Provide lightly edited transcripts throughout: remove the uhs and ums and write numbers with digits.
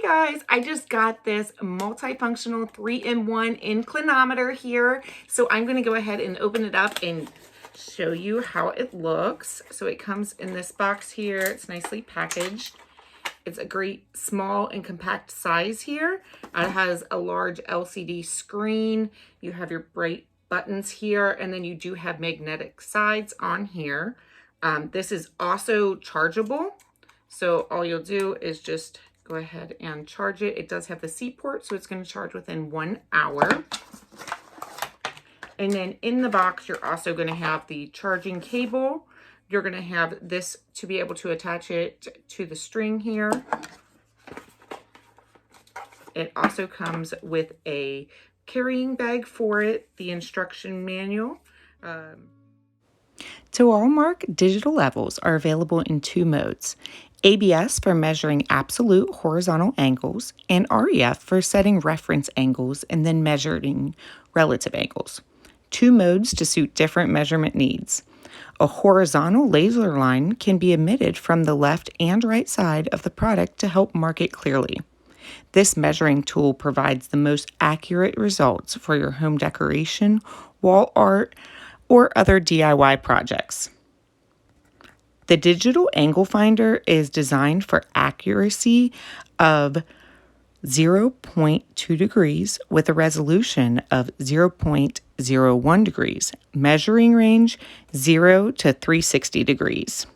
guys, I just got this multifunctional 3-in-1 inclinometer here. So I'm going to go ahead and open it up and show you how it looks. So it comes in this box here. It's nicely packaged. It's a great small and compact size here. It has a large LCD screen. You have your bright buttons here, and then you do have magnetic sides on here. This is also chargeable. So all you'll do is just go ahead and charge it. It does have the C port, so it's going to charge within 1 hour. And then in the box, you're also going to have the charging cable. You're going to have this to be able to attach it to the string here. It also comes with a carrying bag for it, the instruction manual. TOWALLMARK digital levels are available in 2 modes: ABS for measuring absolute horizontal angles, and REF for setting reference angles and then measuring relative angles. 2 modes to suit different measurement needs. A horizontal laser line can be emitted from the left and right side of the product to help mark it clearly. This measuring tool provides the most accurate results for your home decoration, wall art, or other DIY projects. The digital angle finder is designed for accuracy of 0.2 degrees with a resolution of 0.01 degrees, measuring range 0 to 360 degrees.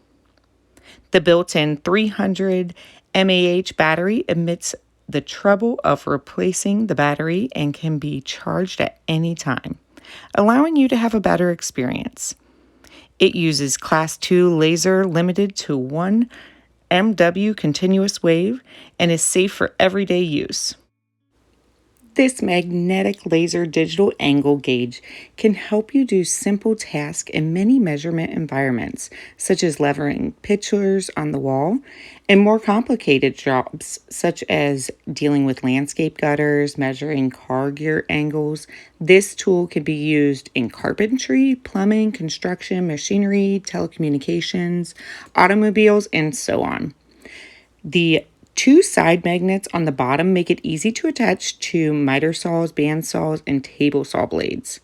The built-in 300 mAh battery emits the trouble of replacing the battery and can be charged at any time, allowing you to have a better experience. It uses Class 2 laser limited to 1 MW continuous wave and is safe for everyday use. This magnetic laser digital angle gauge can help you do simple tasks in many measurement environments, such as leveling pictures on the wall, and more complicated jobs, such as dealing with landscape gutters, measuring car gear angles. This tool can be used in carpentry, plumbing, construction, machinery, telecommunications, automobiles, and so on. The 2 side magnets on the bottom make it easy to attach to miter saws, band saws, and table saw blades.